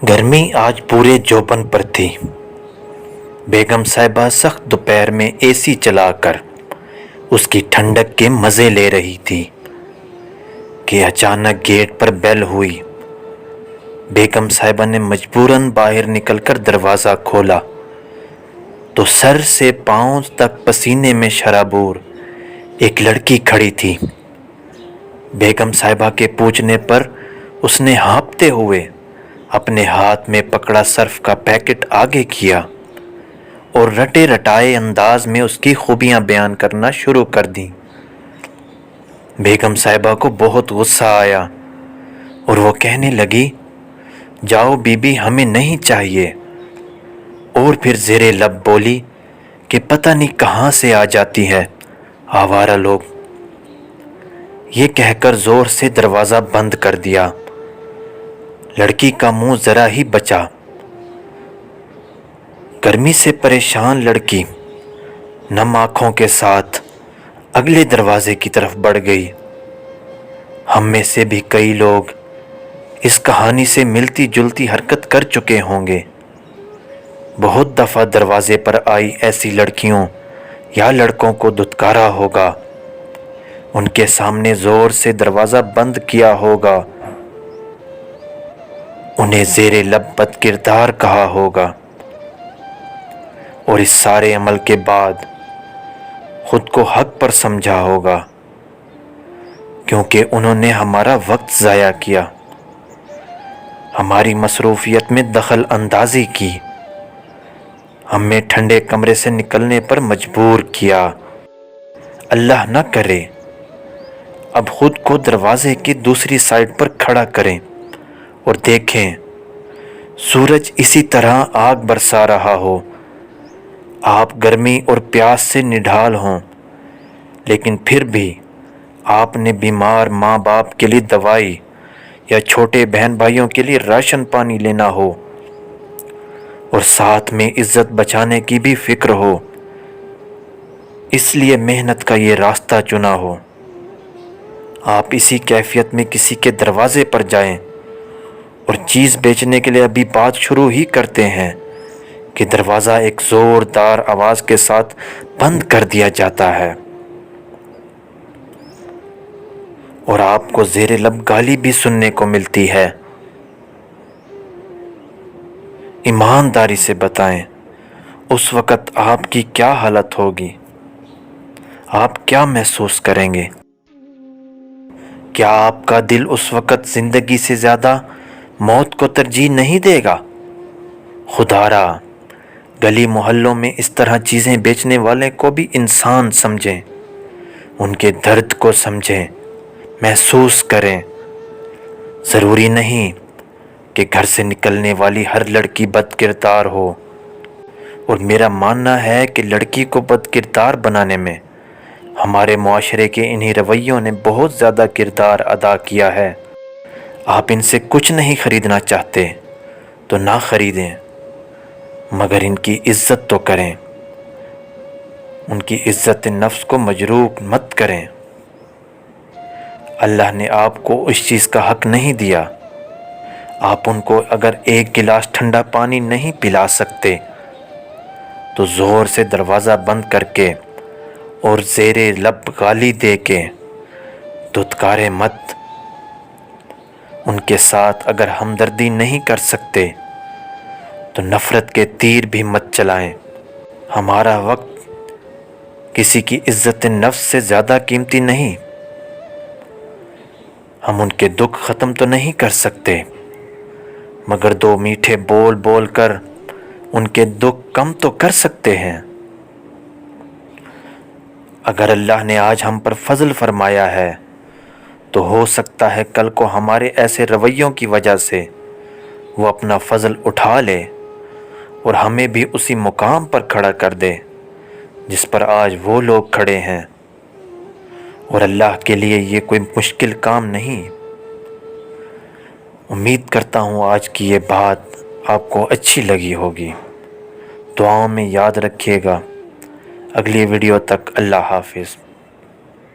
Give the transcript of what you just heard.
گرمی آج پورے جوبن پر تھی۔ بیگم صاحبہ سخت دوپہر میں اے سی چلا کر اس کی ٹھنڈک کے مزے لے رہی تھی کہ اچانک گیٹ پر بیل ہوئی۔ بیگم صاحبہ نے مجبوراً باہر نکل کر دروازہ کھولا تو سر سے پاؤں تک پسینے میں شرابور ایک لڑکی کھڑی تھی۔ بیگم صاحبہ کے پوچھنے پر اس نے ہانپتے ہوئے اپنے ہاتھ میں پکڑا سرف کا پیکٹ آگے کیا اور رٹے رٹائے انداز میں اس کی خوبیاں بیان کرنا شروع کر دیں۔ بیگم صاحبہ کو بہت غصہ آیا اور وہ کہنے لگی، جاؤ بی بی، ہمیں نہیں چاہیے، اور پھر زیر لب بولی کہ پتہ نہیں کہاں سے آ جاتی ہے آوارہ لوگ۔ یہ کہہ کر زور سے دروازہ بند کر دیا۔ لڑکی کا منہ ذرا ہی بچا۔ گرمی سے پریشان لڑکی نم آنکھوں کے ساتھ اگلے دروازے کی طرف بڑھ گئی۔ ہم میں سے بھی کئی لوگ اس کہانی سے ملتی جلتی حرکت کر چکے ہوں گے۔ بہت دفعہ دروازے پر آئی ایسی لڑکیوں یا لڑکوں کو دھتکارا ہوگا، ان کے سامنے زور سے دروازہ بند کیا ہوگا، انہیں زیر لب بد کردار کہا ہوگا، اور اس سارے عمل کے بعد خود کو حق پر سمجھا ہوگا، کیونکہ انہوں نے ہمارا وقت ضائع کیا، ہماری مصروفیت میں دخل اندازی کی، ہمیں ٹھنڈے کمرے سے نکلنے پر مجبور کیا۔ اللہ نہ کرے اب خود کو دروازے کی دوسری سائڈ پر کھڑا کریں اور دیکھیں سورج اسی طرح آگ برسا رہا ہو، آپ گرمی اور پیاس سے نڈھال ہوں، لیکن پھر بھی آپ نے بیمار ماں باپ کے لیے دوائی یا چھوٹے بہن بھائیوں کے لیے راشن پانی لینا ہو، اور ساتھ میں عزت بچانے کی بھی فکر ہو، اس لیے محنت کا یہ راستہ چنا ہو، آپ اسی کیفیت میں کسی کے دروازے پر جائیں اور چیز بیچنے کے لیے ابھی بات شروع ہی کرتے ہیں کہ دروازہ ایک زوردار آواز کے ساتھ بند کر دیا جاتا ہے، اور آپ کو زیر لب گالی بھی سننے کو ملتی ہے۔ ایمانداری سے بتائیں اس وقت آپ کی کیا حالت ہوگی؟ آپ کیا محسوس کریں گے؟ کیا آپ کا دل اس وقت زندگی سے زیادہ موت کو ترجیح نہیں دے گا؟ خدا را گلی محلوں میں اس طرح چیزیں بیچنے والے کو بھی انسان سمجھیں، ان کے درد کو سمجھیں، محسوس کریں۔ ضروری نہیں کہ گھر سے نکلنے والی ہر لڑکی بد کردار ہو، اور میرا ماننا ہے کہ لڑکی کو بد کردار بنانے میں ہمارے معاشرے کے انہی رویوں نے بہت زیادہ کردار ادا کیا ہے۔ آپ ان سے کچھ نہیں خریدنا چاہتے تو نہ خریدیں، مگر ان کی عزت تو کریں، ان کی عزت نفس کو مجروح مت کریں۔ اللہ نے آپ کو اس چیز کا حق نہیں دیا۔ آپ ان کو اگر ایک گلاس ٹھنڈا پانی نہیں پلا سکتے تو زور سے دروازہ بند کر کے اور زیر لب گالی دے کے دھتکارے مت۔ ان کے ساتھ اگر ہمدردی نہیں کر سکتے تو نفرت کے تیر بھی مت چلائیں۔ ہمارا وقت کسی کی عزت نفس سے زیادہ قیمتی نہیں۔ ہم ان کے دکھ ختم تو نہیں کر سکتے، مگر دو میٹھے بول بول کر ان کے دکھ کم تو کر سکتے ہیں۔ اگر اللہ نے آج ہم پر فضل فرمایا ہے تو ہو سکتا ہے کل کو ہمارے ایسے رویوں کی وجہ سے وہ اپنا فضل اٹھا لے اور ہمیں بھی اسی مقام پر کھڑا کر دے جس پر آج وہ لوگ کھڑے ہیں، اور اللہ کے لیے یہ کوئی مشکل کام نہیں۔ امید کرتا ہوں آج کی یہ بات آپ کو اچھی لگی ہوگی۔ دعاؤں میں یاد رکھیے گا۔ اگلی ویڈیو تک اللہ حافظ۔